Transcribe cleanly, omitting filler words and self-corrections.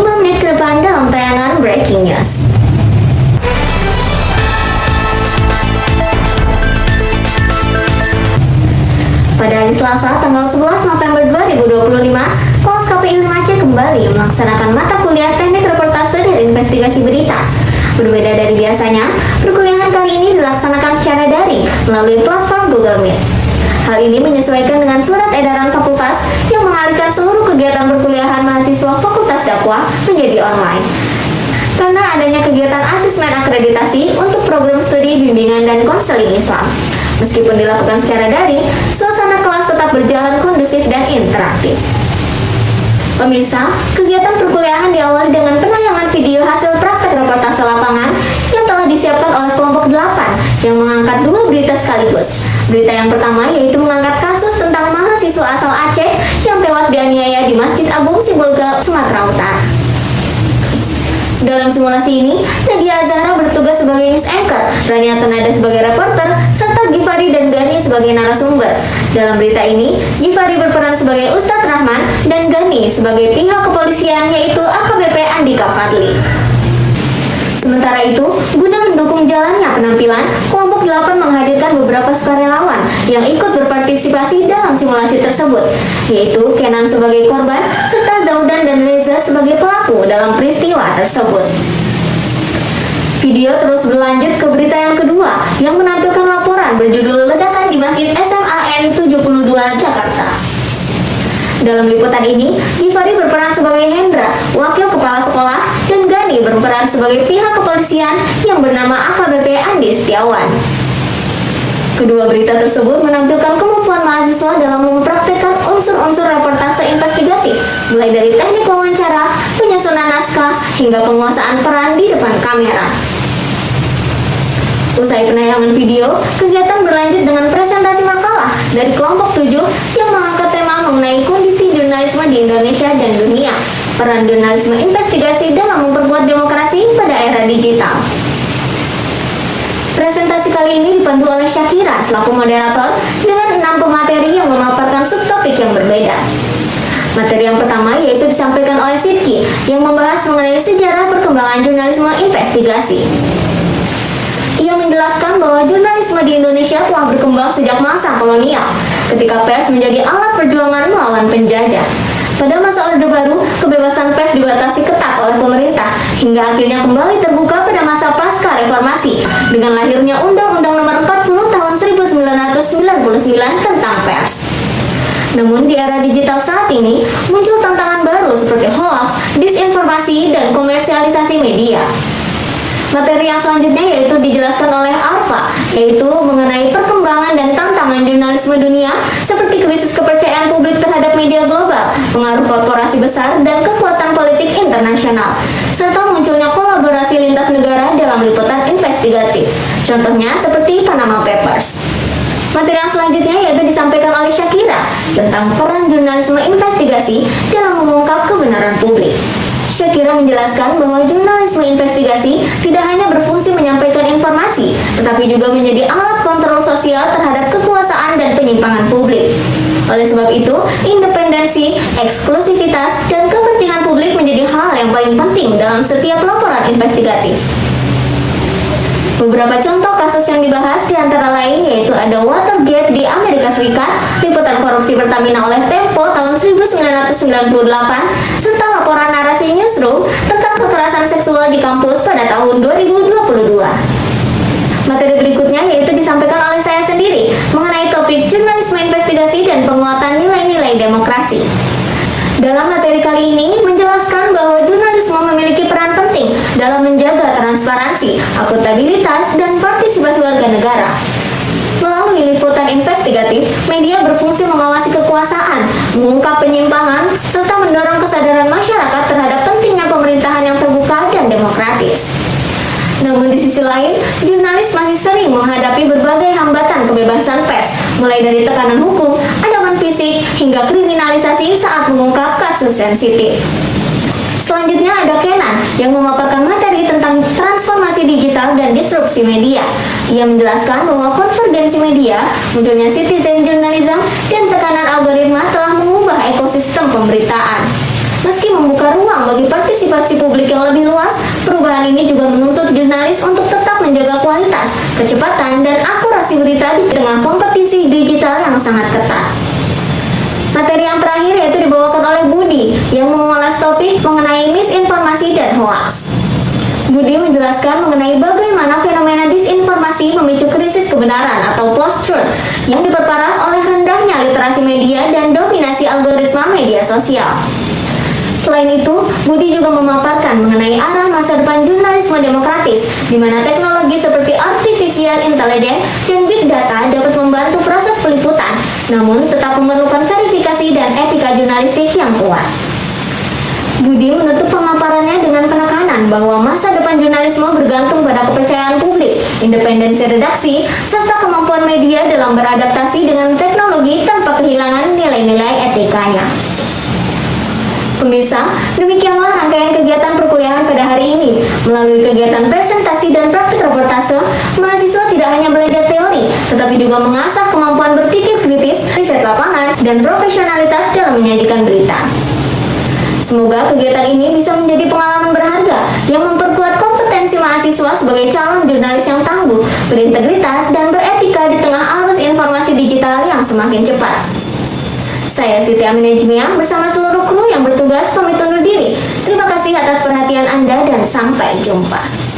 5 menit ke depan dalam tayangan Breaking News. Pada hari Selasa, tanggal 11 November 2025, Koas KPI 5 Aceh kembali melaksanakan mata kuliah teknik reportase dan investigasi berita. Berbeda dari biasanya, perkuliahan kali ini dilaksanakan secara daring melalui platform Google Meet. Hal ini menyesuaikan dengan surat edaran Fakultas yang mengalihkan seluruh kegiatan perkuliahan mahasiswa Fakultas Dakwah menjadi online. Karena adanya kegiatan asesmen akreditasi untuk program studi bimbingan dan konseling Islam. Meskipun dilakukan secara daring, suasana kelas tetap berjalan kondusif dan interaktif. Pemirsa, kegiatan perkuliahan diawali dengan penayangan video hasil praktek reportase lapangan yang telah disiapkan oleh kelompok 8 yang mengangkat 2 berita sekaligus. Berita yang pertama yaitu mengangkat kasus tentang mahasiswa asal Aceh yang tewas dianiaya di Masjid Agung Sibolga, Sumatera Utara. Dalam simulasi ini, Nadia Azhara bertugas sebagai news anchor, Rania Tonada sebagai reporter, serta Gifari dan Gani sebagai narasumber. Dalam berita ini, Gifari berperan sebagai Ustadz Rahman dan Gani sebagai pihak kepolisian yaitu AKBP Andika Fadli. Sementara itu, guna mendukung jalannya penampilan, kelompok 8 menghadirkan beberapa sukarelawan yang ikut berpartisipasi dalam simulasi tersebut, yaitu Kenan sebagai korban, serta Zaudan dan Reza sebagai pelaku dalam peristiwa tersebut. Video terus berlanjut ke berita yang kedua, yang menampilkan laporan berjudul Ledakan di Masjid SMAN 72 Jakarta. Dalam liputan ini, Gifari berperan sebagai Hendra, wakil kepala sekolah, dan Gani berperan sebagai pihak kepolisian yang bernama AKBP Andi Setiawan. Kedua berita tersebut menampilkan kemampuan mahasiswa dalam mempraktikkan unsur-unsur reportase investigatif, mulai dari teknik wawancara, penyusunan naskah, hingga penguasaan peran di depan kamera. Usai penayangan video, kegiatan berlanjut dengan presentasi makalah dari kelompok 7 yang mengangkat tema mengenai kondisi jurnalisme di Indonesia dan dunia, peran jurnalisme investigasi dalam memperkuat demokrasi pada era digital. Presentasi kali ini dipandu oleh Syakira selaku moderator dengan 6 pemateri yang memaparkan subtopik yang berbeda. Materi yang pertama yaitu disampaikan oleh Sidki yang membahas mengenai sejarah perkembangan jurnalisme investigasi. Ia menjelaskan bahwa jurnalisme di Indonesia telah berkembang sejak masa kolonial, ketika pers menjadi alat perjuangan melawan penjajah. Pada masa Orde Baru, kebebasan pers dibatasi ketat oleh pemerintah, hingga akhirnya kembali terbuka pada masa pasca reformasi, dengan lahirnya Undang-Undang Nomor 40 Tahun 1999 tentang pers. Namun di era digital saat ini, muncul tantangan baru seperti hoax, disinformasi, dan komersialisasi media. Materi yang selanjutnya yaitu dijelaskan oleh Arfa, yaitu mengenai perkembangan dan tantangan jurnalisme dunia seperti krisis kepercayaan publik terhadap media global, pengaruh korporasi besar, dan kekuatan politik internasional, serta munculnya kolaborasi lintas negara dalam liputan investigatif. Contohnya seperti Panama Papers. Materi yang selanjutnya yaitu disampaikan oleh Syakira tentang peran jurnalisme investigasi dalam mengungkap kebenaran publik. Syakira menjelaskan bahwa jurnalisme investigasi tidak hanya berfungsi menyampaikan informasi, tetapi juga menjadi alat kontrol sosial terhadap kekuasaan dan penyimpangan publik. Oleh sebab itu, independensi, eksklusivitas, dan kepentingan publik menjadi hal yang paling penting dalam setiap laporan investigatif. Beberapa contoh kasus yang dibahas diantara lain yaitu ada Watergate di Amerika Serikat, liputan korupsi Pertamina oleh Tempo tahun 1998, serta laporan narasi Newsroom tentang kekerasan seksual di kampus pada tahun 2022. Materi berikutnya yaitu disampaikan oleh saya sendiri mengenai topik jurnalisme investigasi dan penguatan nilai-nilai demokrasi. Dalam materi kali ini menjelaskan bahwa jurnalisme memiliki peran penting dalam menjaga transparansi, akuntabilitas, dan partisipasi warga negara. Melalui liputan investigatif, media berfungsi mengawasi kekuasaan, mengungkap penyimpangan, serta mendorong kesadaran masyarakat terhadap pentingnya pemerintahan yang terbuka dan demokratis. Namun di sisi lain, jurnalis masih sering menghadapi berbagai hambatan kebebasan pers, mulai dari tekanan hukum, ancaman fisik, hingga kriminalisasi saat mengungkap kasus sensitif. Selanjutnya ada Kenan yang memaparkan materi tentang transformasi digital dan disrupsi media. Ia menjelaskan bahwa konvergensi media, munculnya citizen journalism, dan tekanan algoritma telah mengubah ekosistem pemberitaan. Meski membuka ruang bagi partisipasi publik yang lebih luas, perubahan ini juga menuntut jurnalis untuk tetap menjaga kualitas, kecepatan, dan akurasi berita di tengah kompetisi digital yang sangat ketat. Materi yang terakhir yaitu dibawakan oleh Budi yang mengulas topik mengenai misinformasi dan hoaks. Budi menjelaskan mengenai bagaimana fenomena disinformasi memicu krisis kebenaran atau post-truth yang diperparah oleh rendahnya literasi media dan dominasi algoritma media sosial. Selain itu, Budi juga memaparkan mengenai arah masa depan jurnalisme demokratis, di mana teknologi seperti artificial intelligence dan big data dapat membantu proses peliputan, namun tetap memerlukan verifikasi dan etika jurnalistik yang kuat. Budi menutup pemaparannya dengan penekanan bahwa masa depan jurnalisme bergantung pada kepercayaan publik, independensi redaksi, serta kemampuan media dalam beradaptasi dengan teknologi tanpa kehilangan nilai-nilai etikanya. Pemirsa, demikianlah rangkaian kegiatan perkuliahan pada hari ini. Melalui kegiatan presentasi dan praktik reportase, mahasiswa tidak hanya belajar teori, tetapi juga mengasah kemampuan berpikir kritis, riset lapangan, dan profesionalitas dalam menyajikan berita. Semoga kegiatan ini bisa menjadi pengalaman berharga yang memperkuat kompetensi mahasiswa sebagai calon jurnalis yang tangguh, berintegritas, dan beretika di tengah arus informasi digital yang semakin cepat. Saya Siti Aminejmiah bersama seluruh kru yang bertugas pamit undur diri. Terima kasih atas perhatian Anda dan sampai jumpa.